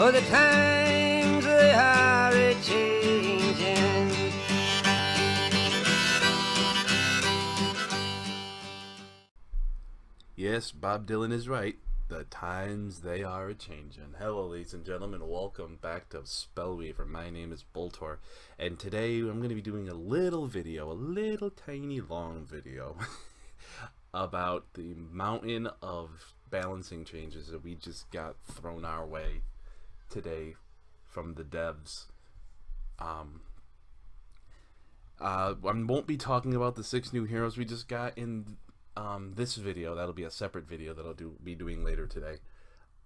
Oh, the times they are a-changing. Yes, Bob Dylan is right. The times they are a-changin'. Hello, ladies and gentlemen. Welcome back to Spellweaver. My name is Boltor, and today I'm going to be doing a little video, a little tiny long video, about the mountain of balancing changes that we just got thrown our way today from the devs. I won't be talking about the 6 new heroes we just got in this video. That'll be a separate video that I'll be doing later today.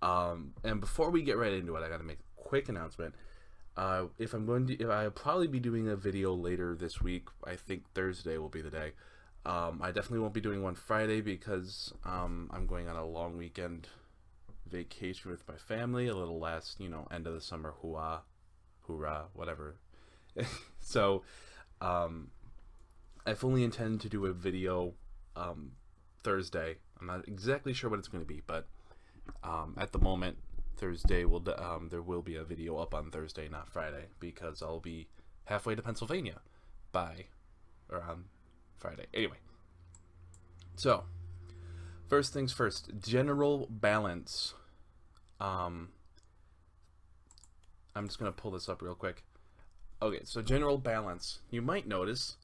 And before we get right into it, I gotta make a quick announcement. If I'll probably be doing a video later this week. I think Thursday will be the day. I definitely won't be doing one Friday because I'm going on a long weekend vacation with my family. A little last, end of the summer, hoorah, whatever. So, I fully intend to do a video Thursday. I'm not exactly sure what it's going to be, but at the moment, Thursday there will be a video up on Thursday, not Friday, because I'll be halfway to Pennsylvania on Friday. Anyway, so first things first, general balance. I'm just going to pull this up real quick. Okay, so general balance. You might notice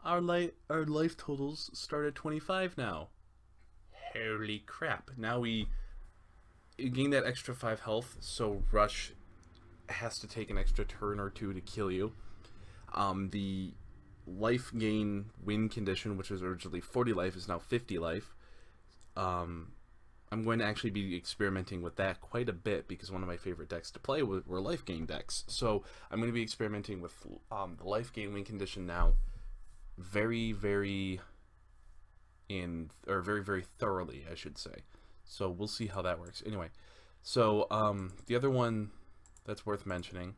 our life totals start at 25 now. Holy crap. Now we gain that extra 5 health, so Rush has to take an extra turn or 2 to kill you. The life gain win condition, which was originally 40 life, is now 50 life. I'm going to actually be experimenting with that quite a bit because one of my favorite decks to play were life gain decks. So I'm going to be experimenting with the life gain win condition now very thoroughly, I should say. So we'll see how that works. Anyway, so the other one that's worth mentioning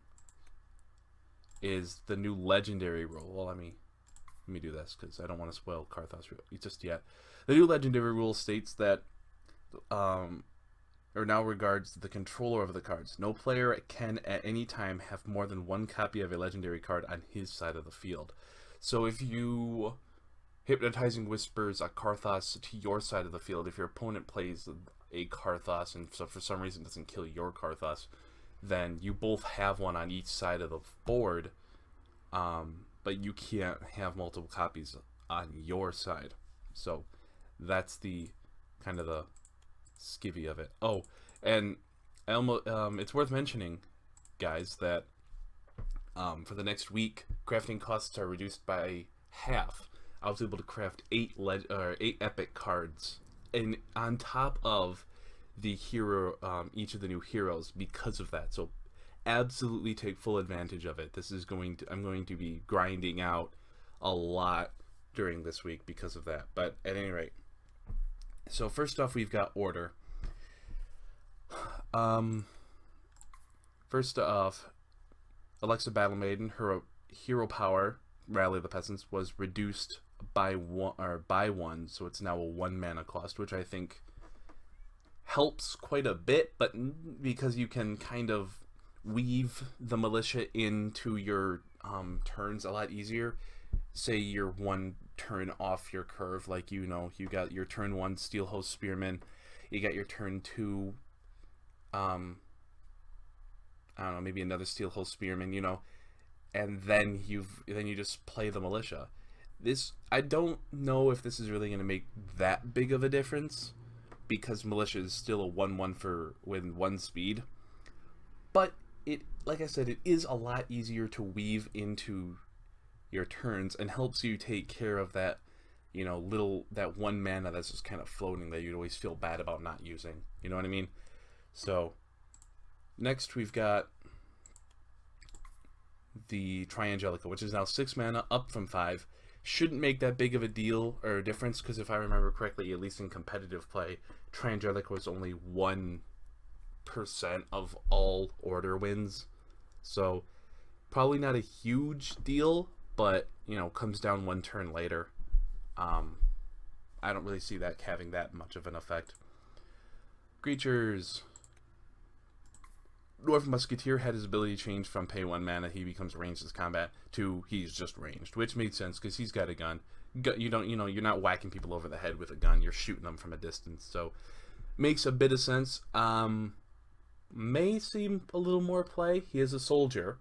is the new legendary rule. Well, let me do this because I don't want to spoil Karthas just yet. The new legendary rule states that or now regards the controller of the cards. No player can at any time have more than 1 copy of a legendary card on his side of the field. So if you Hypnotizing Whispers a Karthas to your side of the field, if your opponent plays a Karthas and so for some reason doesn't kill your Karthas, then you both have one on each side of the board, but you can't have multiple copies on your side. So that's the kind of the skivvy of it. Oh, and it's worth mentioning, guys, that for the next week, crafting costs are reduced by half. I was able to craft 8 epic cards, and on top of the hero, each of the new heroes because of that. So absolutely take full advantage of it. I'm going to be grinding out a lot during this week because of that. But at any rate, so first off, we've got order. First off, Alexa Battle Maiden, her hero power, Rally the Peasants, was reduced by one, so it's now a 1 mana cost, which I think helps quite a bit, but because you can kind of weave the militia into your turns a lot easier. Say you're 1 turn off your curve, like you got your turn 1 Steelhost Spearman, you got your turn 2 I don't know, maybe another Steelhost Spearman, and then you just play the militia. I don't know if this is really going to make that big of a difference because militia is still a 1/1 with 1 speed, but like I said, it is a lot easier to weave into your turns and helps you take care of that, that 1 mana that's just kind of floating that you'd always feel bad about not using. You know what I mean? So next we've got the Triangelica, which is now 6 mana, up from 5. Shouldn't make that big of a deal or a difference because if I remember correctly, at least in competitive play, Triangelica was only 1% of all order wins. So probably not a huge deal, but comes down 1 turn later. I don't really see that having that much of an effect. Creatures. Dwarf Musketeer had his ability changed from pay 1 mana, he becomes ranged as combat, to he's just ranged, which made sense because he's got a gun. You don't, you're not whacking people over the head with a gun, you're shooting them from a distance, so makes a bit of sense. May seem a little more play. He is a soldier,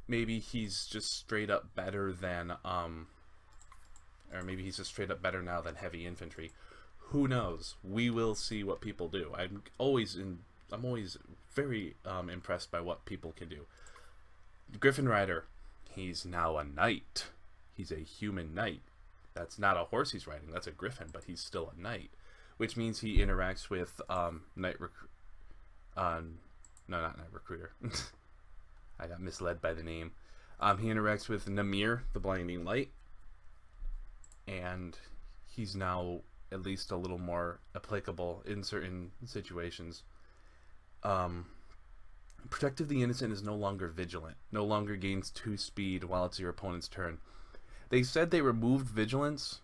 maybe he's just straight up better than, or maybe he's just straight up better now than heavy infantry. Who knows? We will see what people do. I'm always very impressed by what people can do. Griffin Rider, he's now a knight. He's a human knight. That's not a horse he's riding, that's a griffin, but he's still a knight. Which means he interacts with no, not Night Recruiter. I got misled by the name. He interacts with Namir, the Blinding Light. And he's now at least a little more applicable in certain situations. Protective the Innocent is no longer vigilant. No longer gains 2 speed while it's your opponent's turn. They said they removed vigilance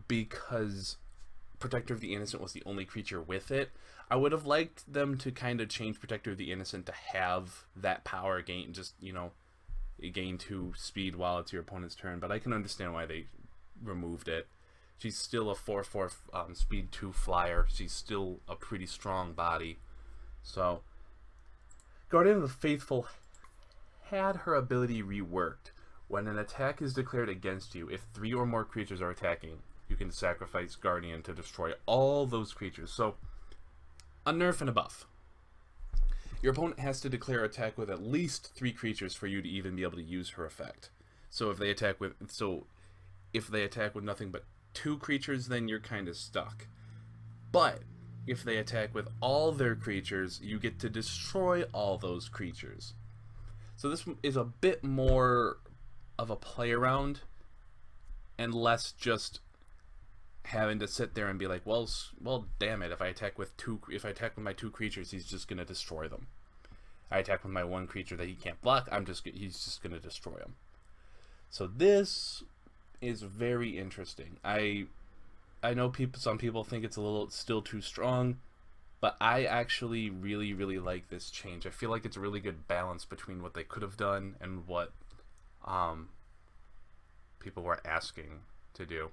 because Protector of the Innocent was the only creature with it. I would have liked them to kind of change Protector of the Innocent to have that power gain, just, gain 2 speed while it's your opponent's turn, but I can understand why they removed it. She's still a 4/4 speed 2 flyer. She's still a pretty strong body. So, Guardian of the Faithful had her ability reworked. When an attack is declared against you, if 3 or more creatures are attacking, you can sacrifice Guardian to destroy all those creatures. So, a nerf and a buff. Your opponent has to declare attack with at least 3 creatures for you to even be able to use her effect. So if they attack with nothing but 2 creatures, then you're kind of stuck. But if they attack with all their creatures, you get to destroy all those creatures. So this is a bit more of a play around and less just having to sit there and be like, well, damn it, if I attack with my 2 creatures, he's just gonna destroy them. I attack with my 1 creature that he can't block, he's just gonna destroy them. So this is very interesting. I know some people think it's still too strong, but I actually really, really like this change. I feel like it's a really good balance between what they could have done and what people were asking to do.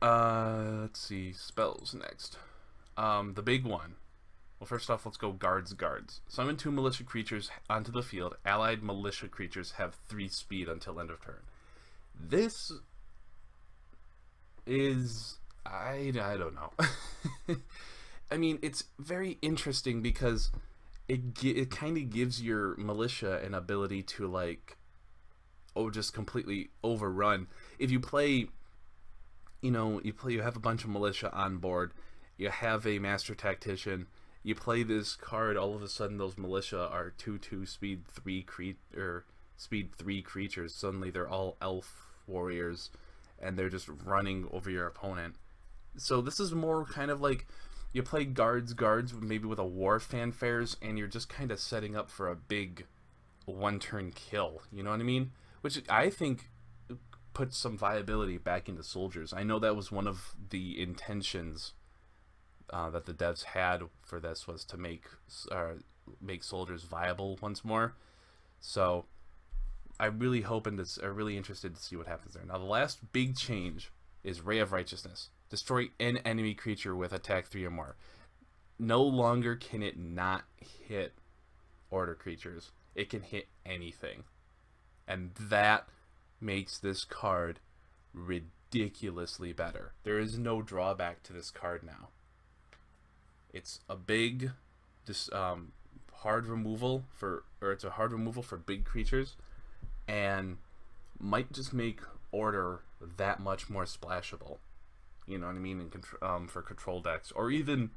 Let's see, spells next. The big one. Well, first off, let's go guards. Summon 2 militia creatures onto the field. Allied militia creatures have 3 speed until end of turn. This is, I don't know. I mean, it's very interesting because it kind of gives your militia an ability to just completely overrun. If you play, you have a bunch of militia on board, you have a master tactician, you play this card, all of a sudden those militia are 2/2 speed 3 creatures. Suddenly they're all elf warriors and they're just running over your opponent. So this is more kind of like you play guards maybe with a war fanfares, and you're just kind of setting up for a big 1-turn kill, you know what I mean? Which I think puts some viability back into soldiers. I know that was one of the intentions that the devs had for this, was to make soldiers viable once more. So I'm really interested to see what happens there. Now the last big change is Ray of Righteousness. Destroy an enemy creature with attack 3 or more. No longer can it not hit order creatures. It can hit anything. And that makes this card ridiculously better. There is no drawback to this card now. It's a big hard removal for big creatures, and might just make order that much more splashable. You know what I mean? For control decks or even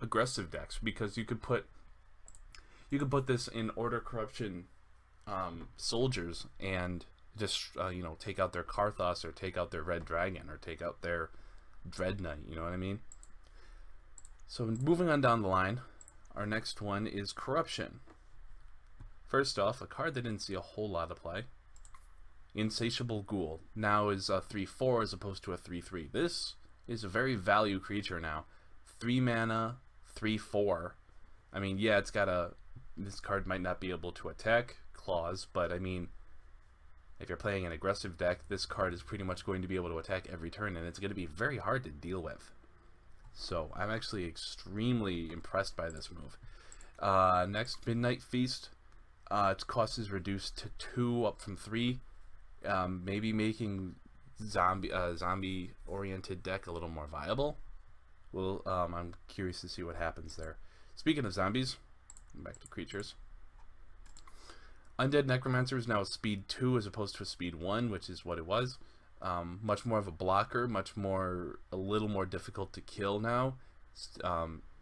aggressive decks, because you could put this in Order Corruption soldiers and just take out their Karthas, or take out their Red Dragon, or take out their Dread Knight. You know what I mean? So moving on down the line, our next one is Corruption. First off, a card that didn't see a whole lot of play. Insatiable Ghoul now is a 3/4 as opposed to a 3/3. This is a very value creature now. 3 mana, 3/4. I mean, yeah, it's got a... This card might not be able to attack clause, but I mean, if you're playing an aggressive deck, this card is pretty much going to be able to attack every turn, and it's going to be very hard to deal with. So I'm actually extremely impressed by this move. Next, Midnight Feast. Its cost is reduced to 2, up from 3. Maybe making zombie-oriented deck a little more viable. Well, I'm curious to see what happens there. Speaking of zombies, back to creatures. Undead Necromancer is now a speed 2 as opposed to a speed 1, which is what it was. Much more of a blocker, a little more difficult to kill now.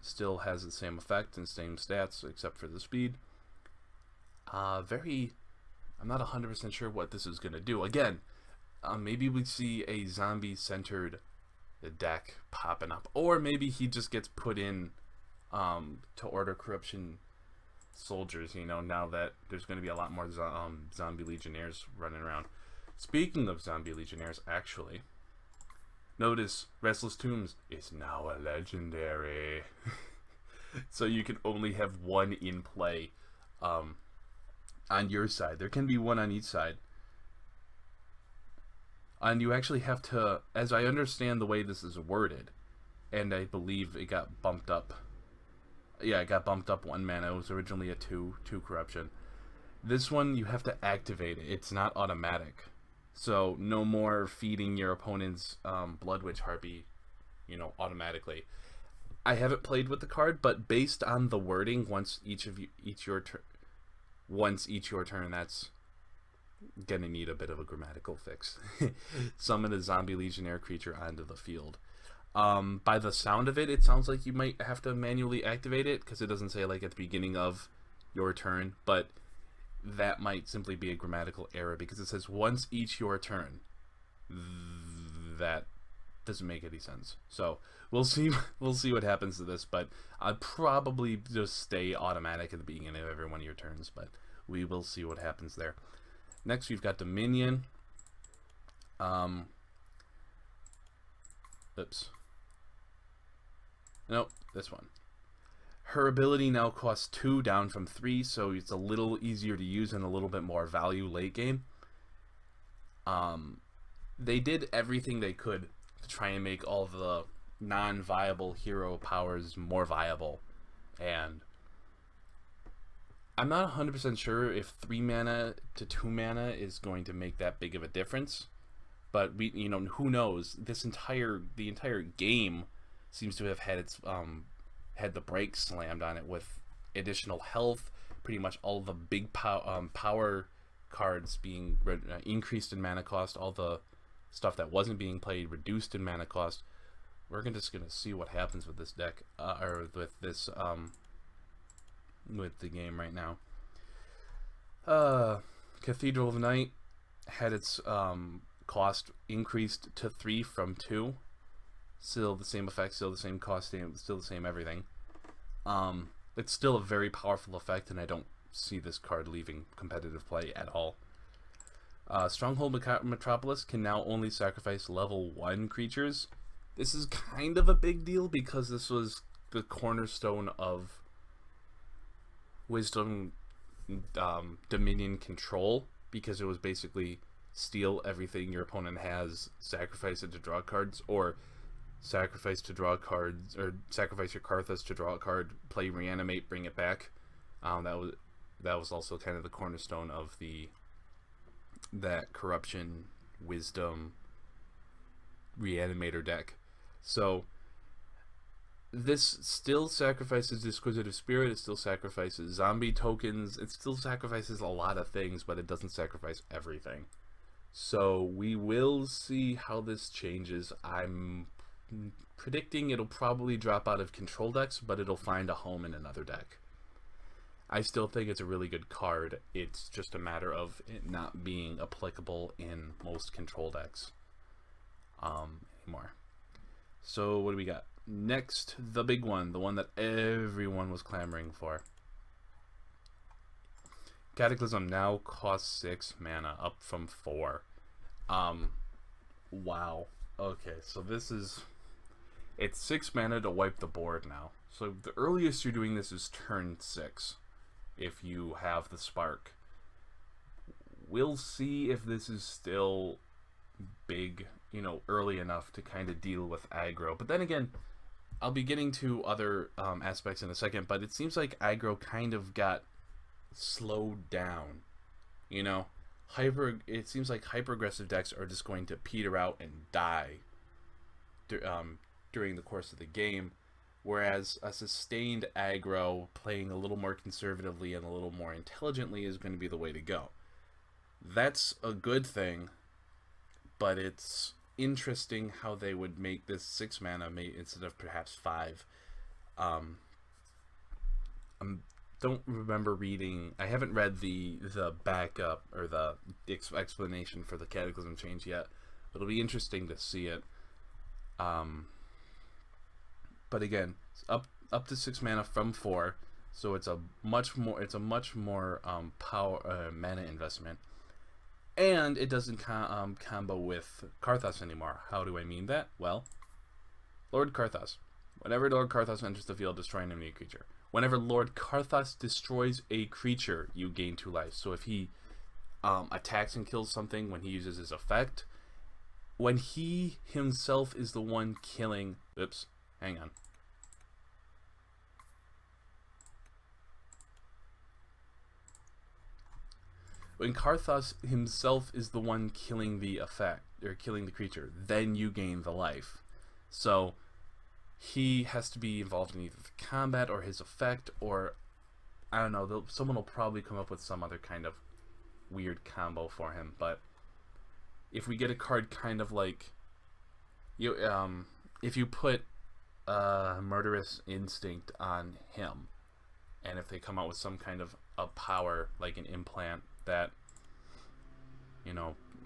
Still has the same effect and same stats except for the speed. I'm not 100% sure what this is going to do. Again, maybe we see a zombie-centered deck popping up. Or maybe he just gets put in to Order Corruption soldiers, you know, now that there's going to be a lot more zombie legionnaires running around. Speaking of zombie legionnaires, actually, notice Restless Tombs is now a legendary. So you can only have one in play on your side. There can be one on each side. And you actually have to, as I understand the way this is worded, and I believe it got bumped up. Yeah, it got bumped up 1 mana. It was originally a 2 corruption. This one, you have to activate it. It's not automatic. So, no more feeding your opponent's Blood Witch Harpy, you know, automatically. I haven't played with the card, but based on the wording, once each your turn, that's gonna need a bit of a grammatical fix. Summon a zombie legionnaire creature onto the field. By the sound of it, it sounds like you might have to manually activate it, because it doesn't say like at the beginning of your turn, but that might simply be a grammatical error, because it says once each your turn. That doesn't make any sense. So we'll see what happens to this, but I'd probably just stay automatic at the beginning of every one of your turns, but we will see what happens there. Next, we've got Dominion. Oops. Nope, this one. Her ability now costs 2, down from 3, so it's a little easier to use and a little bit more value late game. They did everything they could to try and make all the non-viable hero powers more viable, and I'm not 100% sure if 3 mana to 2 mana is going to make that big of a difference, but who knows? The entire game seems to have had had the brakes slammed on it with additional health, pretty much all the big power cards being increased in mana cost, all the stuff that wasn't being played reduced in mana cost. We're just gonna see what happens with this deck, or with this with the game right now. Cathedral of Night had its cost increased to 3 from 2. Still the same effect, still the same cost, still the same everything. It's still a very powerful effect, and I don't see this card leaving competitive play at all. Stronghold Metropolis can now only sacrifice level 1 creatures. This is kind of a big deal, because this was the cornerstone of Wisdom Dominion control, because it was basically steal everything your opponent has, sacrifice it to draw cards, or sacrifice to draw cards, or sacrifice your Karthas to draw a card, play Reanimate, bring it back. That was also kind of the cornerstone of that Corruption Wisdom Reanimator deck. So this still sacrifices Disquisitive Spirit, it still sacrifices zombie tokens, it still sacrifices a lot of things, but it doesn't sacrifice everything. So we will see how this changes. I'm predicting it'll probably drop out of control decks, but it'll find a home in another deck. I still think it's a really good card. It's just a matter of it not being applicable in most control decks anymore. So what do we got? Next, the big one, the one that everyone was clamoring for. Cataclysm now costs 6 mana, up from 4. Wow. Okay, so it's 6 mana to wipe the board now. So the earliest you're doing this is turn 6, if you have the spark. We'll see if this is still big, early enough to kind of deal with aggro. But then again, I'll be getting to other aspects in a second, but it seems like aggro kind of got slowed down. It seems like hyper aggressive decks are just going to peter out and die during the course of the game, whereas a sustained aggro, playing a little more conservatively and a little more intelligently, is going to be the way to go. That's a good thing, but it's interesting how they would make this 6 mana instead of perhaps 5. Don't remember reading. I haven't read the backup or the explanation for the Cataclysm change yet. It'll be interesting to see it. But again, up to 6 mana from 4, so it's a much more power mana investment, and it doesn't combo with Karthas anymore. How do I mean that? Well, Lord Karthas. Whenever Lord Karthas enters the field, destroy an enemy creature. Whenever Lord Karthas destroys a creature, you gain 2 life. So if he attacks and kills something when he uses his effect, when he himself is the one killing... Oops, hang on. When Karthas himself is the one killing the effect, or killing the creature, then you gain the life. So he has to be involved in either the combat or his effect, or I don't know, someone will probably come up with some other kind of weird combo for him. But if we get a card kind of like if you put Murderous Instinct on him, and if they come out with some kind of a power like an implant that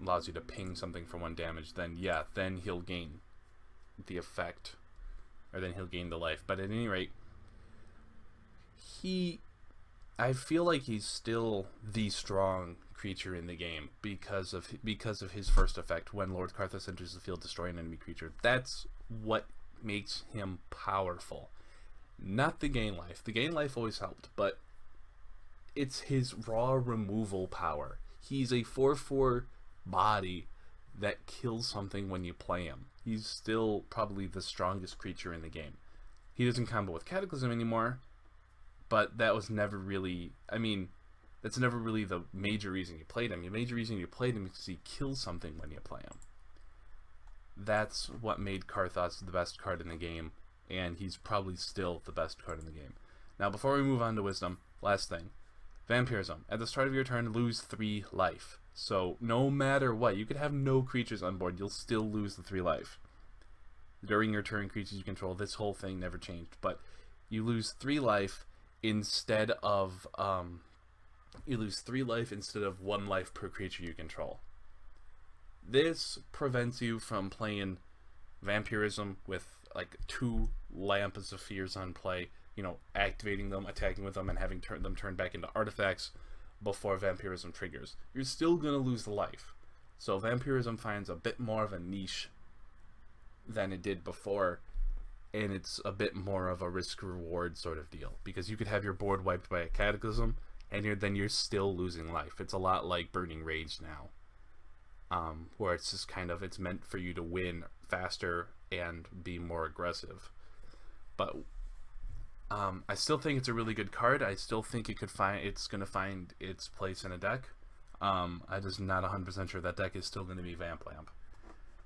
allows you to ping something for 1 damage, then then he'll gain the effect, or then he'll gain the life. But at any rate, I feel like he's still the strong creature in the game because of his first effect. When Lord Karthas enters the field, destroy an enemy creature. That's what makes him powerful, not the gain life. The gain life always helped, but it's his raw removal power. He's a 4/4 body that kills something when you play him. He's still probably the strongest creature in the game. He doesn't combo with Cataclysm anymore, but that was never really... that's never really the major reason you played him. The major reason you played him is because he kills something when you play him. That's what made Karthas the best card in the game, and he's probably still the best card in the game. Now, before we move on to Wisdom, last thing. Vampirism. At the start of your turn, lose 3 life. So, no matter what, you could have no creatures on board, you'll still lose the 3 life. During your turn, creatures you control, this whole thing never changed. But you lose 3 life instead of 1 life per creature you control. This prevents you from playing Vampirism with like 2 Lamps of Fears on play, activating them, attacking with them, and having them turned back into artifacts before Vampirism triggers. You're still going to lose the life. So Vampirism finds a bit more of a niche than it did before, and it's a bit more of a risk-reward sort of deal, because you could have your board wiped by a Cataclysm, and then you're still losing life. It's a lot like Burning Rage now, where it's just it's meant for you to win faster and be more aggressive. But I still think it's a really good card. I still think it's going to find its place in a deck. I'm just not 100% sure that deck is still going to be Vamp Lamp.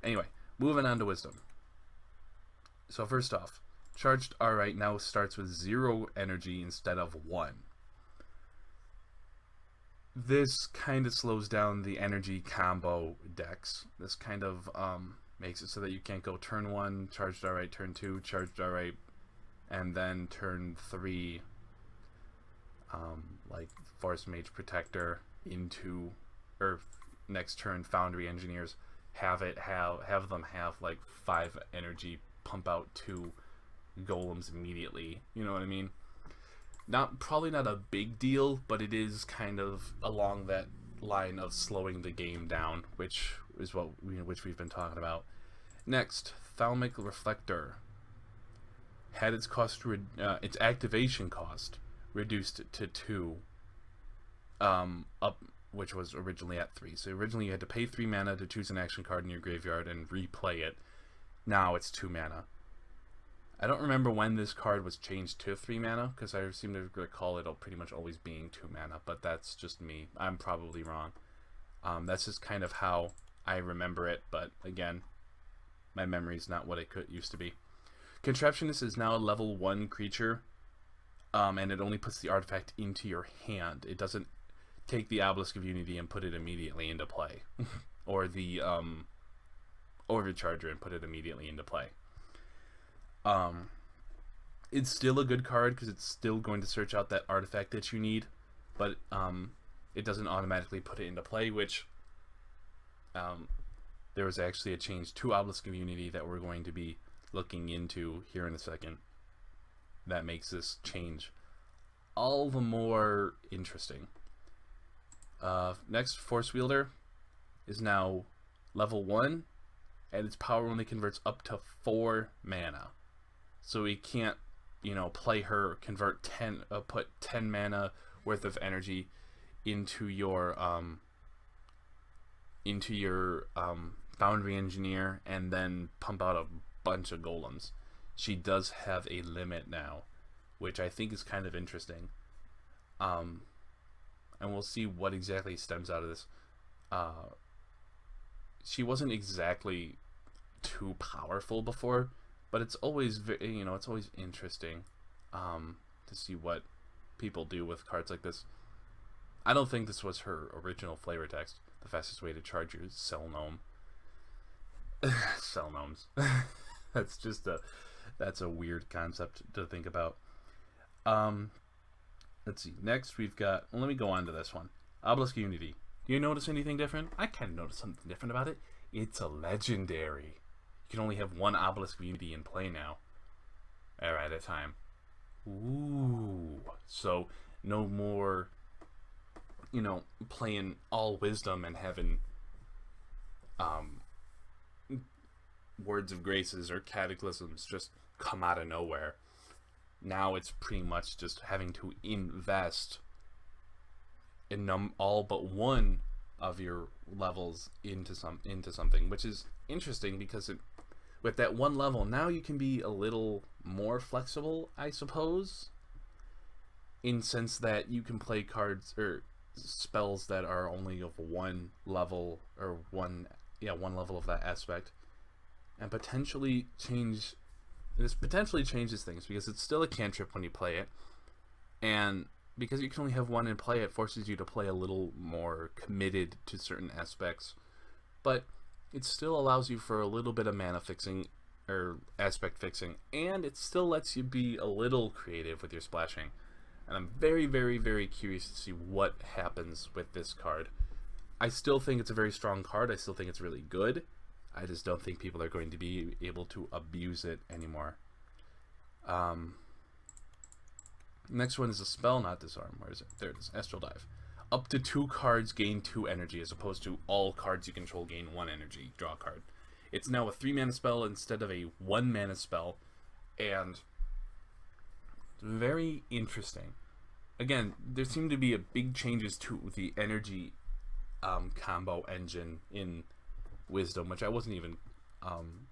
Anyway, moving on to Wisdom. So first off, Charged Alright now starts with 0 energy instead of 1. This kind of slows down the energy combo decks. This kind of makes it so that you can't go turn 1, Charged Alright, turn 2, Charged Alright, and then turn 3, like Force Mage Protector into, or next turn Foundry Engineers, have them have like 5 energy, pump out 2 golems immediately. You know what I mean? Probably not a big deal, but it is kind of along that line of slowing the game down, which is which we've been talking about. Next, Thalamic Reflector. had its activation cost reduced to 2, up, which was originally at 3. So originally you had to pay 3 mana to choose an action card in your graveyard and replay it. Now it's 2 mana. I don't remember when this card was changed to 3 mana, because I seem to recall it pretty much always being 2 mana, but that's just me. I'm probably wrong. That's just kind of how I remember it, but again, my memory's not what it used to be. Contraptionist is now a level 1 creature, and it only puts the artifact into your hand. It doesn't take the Obelisk of Unity and put it immediately into play, or the Overcharger and put it immediately into play. It's still a good card because it's still going to search out that artifact that you need, but it doesn't automatically put it into play, which there was actually a change to Obelisk of Unity that we're going to be looking into here in a second that makes this change all the more interesting. Next, Force Wielder is now level 1, and its power only converts up to 4 mana. So we can't, play her, put 10 mana worth of energy into your Foundry Engineer and then pump out a bunch of golems. She does have a limit now, which I think is kind of interesting. And we'll see what exactly stems out of this. She wasn't exactly too powerful before, but it's always it's always interesting to see what people do with cards like this. I don't think this was her original flavor text. The fastest way to charge your Cell Gnome. Cell Gnomes. That's a weird concept to think about. Let's see. Next we've got, let me go on to this one. Obelisk Unity. Do you notice anything different? I kind of noticed something different about it. It's a legendary. You can only have 1 Obelisk of Unity in play now. At a time. Ooh. So no more, playing all Wisdom and having Words of Graces or Cataclysms just come out of nowhere. Now it's pretty much just having to invest in all but one of your levels into something, which is interesting because with that one level, now you can be a little more flexible, I suppose, in sense that you can play cards or spells that are only of 1 level or one level of that aspect, and potentially changes things because it's still a cantrip when you play it, and because you can only have 1 in play, it forces you to play a little more committed to certain aspects, but it still allows you for a little bit of mana fixing or aspect fixing, and it still lets you be a little creative with your splashing. And I'm very, very, very curious to see what happens with this card. I still think it's a very strong card. I still think it's really good. I just don't think people are going to be able to abuse it anymore. Next one is a spell, not disarm. Where is it? There it is. Astral Dive. Up to 2 cards gain 2 energy, as opposed to all cards you control gain 1 energy. Draw a card. It's now a 3 mana spell instead of a 1 mana spell, and it's very interesting. Again, there seem to be a big changes to the energy combo engine in Wisdom, which I wasn't even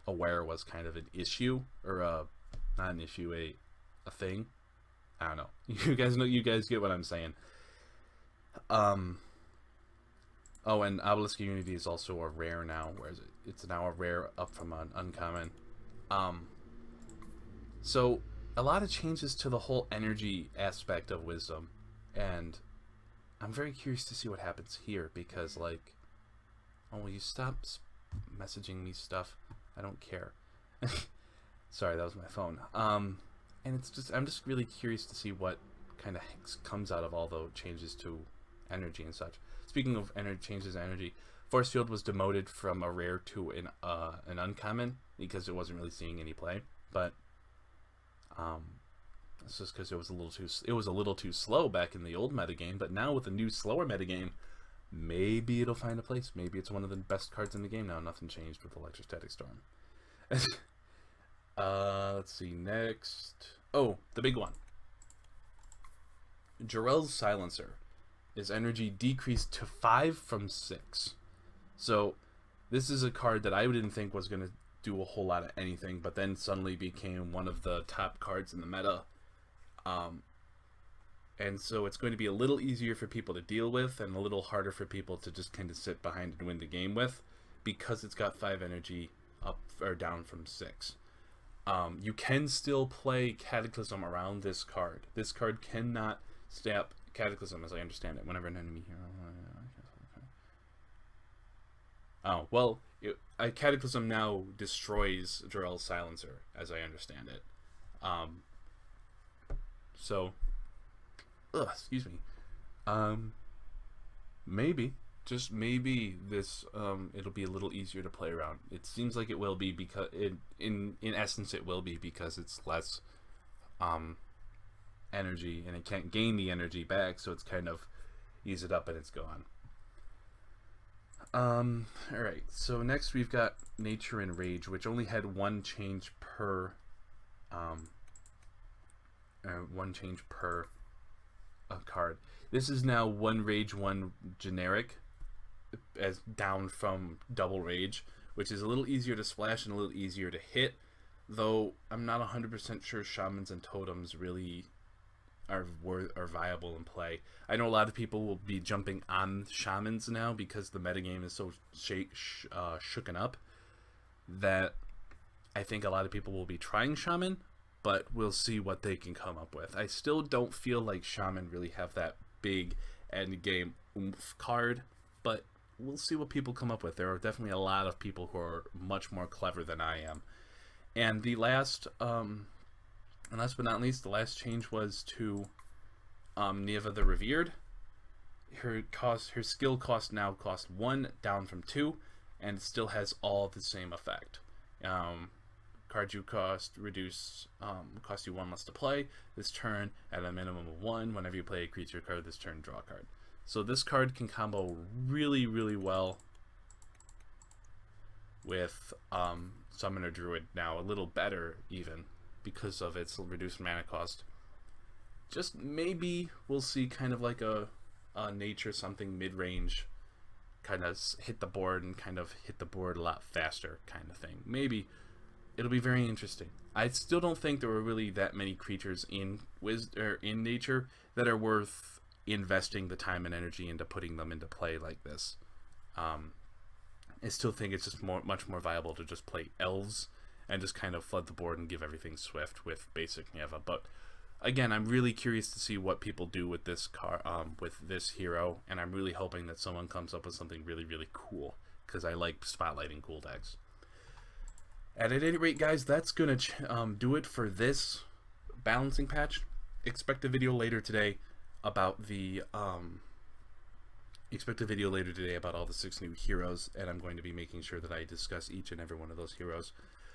aware was kind of an issue, or not an issue, a thing. I don't know. You guys get what I'm saying. Oh, and Obelisk Unity is also a rare now, whereas it's now a rare up from an uncommon. So a lot of changes to the whole energy aspect of Wisdom, and I'm very curious to see what happens here, because will you stop messaging me stuff? I don't care. Sorry, that was my phone. And I'm just really curious to see what kind of comes out of all the changes to energy and such. Speaking of changes to energy, Force Field was demoted from a rare to an uncommon because it wasn't really seeing any play. But it's just because it was a little too slow back in the old metagame. But now with the new slower metagame, maybe it'll find a place. Maybe it's one of the best cards in the game now. Nothing changed with Electrostatic Storm. Let's see, next. Oh, the big one. Jarell's Silencer. His energy decreased to 5 from 6. So, this is a card that I didn't think was going to do a whole lot of anything, but then suddenly became one of the top cards in the meta. And so it's going to be a little easier for people to deal with and a little harder for people to just kind of sit behind and win the game with, because it's got 5 energy up or down from 6. You can still play Cataclysm around this card. This card cannot stab Cataclysm, as I understand it, whenever an enemy hero... Oh, well, Cataclysm now destroys Jarell's Silencer, as I understand it. So... excuse me. Maybe, just maybe this it'll be a little easier to play around. It seems like it will be, because in essence it will be, because it's less energy and it can't gain the energy back, so it's kind of ease it up and it's gone. Alright, so next we've got Nature and Rage, which only had one change per a card. This is now 1 Rage, 1 Generic, as down from double Rage, which is a little easier to splash and a little easier to hit, though I'm not 100% sure Shamans and Totems really are viable in play. I know a lot of people will be jumping on Shamans now because the metagame is so shooken up that I think a lot of people will be trying Shaman, but we'll see what they can come up with. I still don't feel like Shaman really have that big end game oomph card, but we'll see what people come up with. There are definitely a lot of people who are much more clever than I am. And the last but not least, the last change was to Nieva the Revered. Her skill cost now costs 1, down from 2, and it still has all the same effect. Cards you cost you 1 less to play this turn at a minimum of 1. Whenever you play a creature card this turn, draw a card. So this card can combo really, really well with Summoner Druid now, a little better even, because of its reduced mana cost. Just maybe we'll see kind of like a Nature something mid-range, kind of hit the board and kind of hit the board a lot faster kind of thing. Maybe. It'll be very interesting. I still don't think there were really that many creatures in Nature that are worth investing the time and energy into putting them into play like this. I still think it's just much more viable to just play Elves and just kind of flood the board and give everything swift with basic Nieva. But again, I'm really curious to see what people do with this with this hero, and I'm really hoping that someone comes up with something really, really cool, because I like spotlighting cool decks. At any rate, guys, that's going to do it for this balancing patch. Expect a video later today about the all the 6 new heroes, and I'm going to be making sure that I discuss each and every one of those heroes.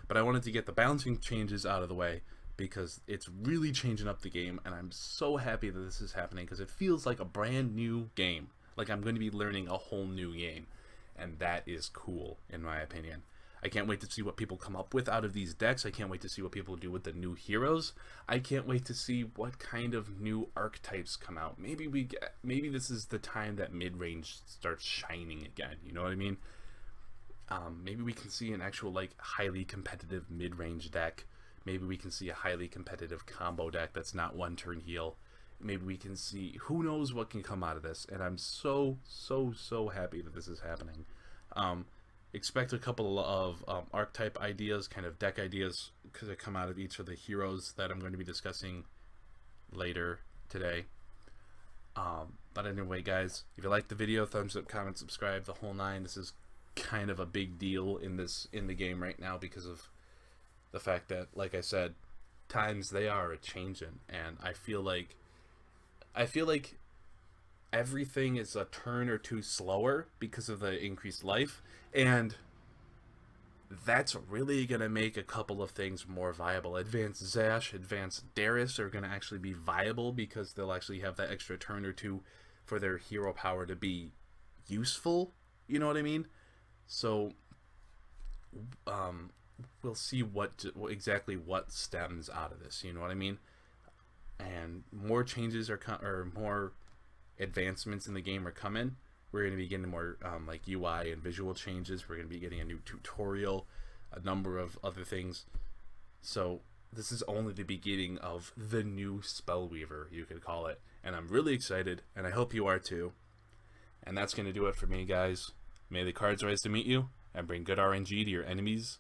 But I wanted to get the balancing changes out of the way, because it's really changing up the game, and I'm so happy that this is happening, because it feels like a brand new game. Like I'm going to be learning a whole new game, and that is cool, in my opinion. I can't wait to see what people come up with out of these decks. I can't wait to see what people do with the new heroes. I can't wait to see what kind of new archetypes come out. Maybe this is the time that mid-range starts shining again. You know what I mean? Maybe we can see an actual like highly competitive mid-range deck. Maybe we can see a highly competitive combo deck that's not one turn heal. Maybe we can see, who knows what can come out of this. And I'm so happy that this is happening. Expect a couple of archetype ideas, kind of deck ideas, that come out of each of the heroes that I'm going to be discussing later today. But anyway, guys, if you liked the video, thumbs up, comment, subscribe, the whole 9. This is kind of a big deal in the game right now, because of the fact that, like I said, times they are a-changing, and I feel like everything is a turn or two slower because of the increased life, and that's really going to make a couple of things more viable. Advanced Zash, Advanced Darius are going to actually be viable, because they'll actually have that extra turn or two for their hero power to be useful, you know what I mean? So we'll see exactly what stems out of this. You know what I mean? And more changes or more advancements in the game are coming. We're going to be getting more like UI and visual changes. We're going to be getting a new tutorial, a number of other things. So this is only the beginning of the new Spellweaver, you could call it. And I'm really excited, and I hope you are too. And that's going to do it for me, guys. May the cards rise to meet you, and bring good RNG to your enemies.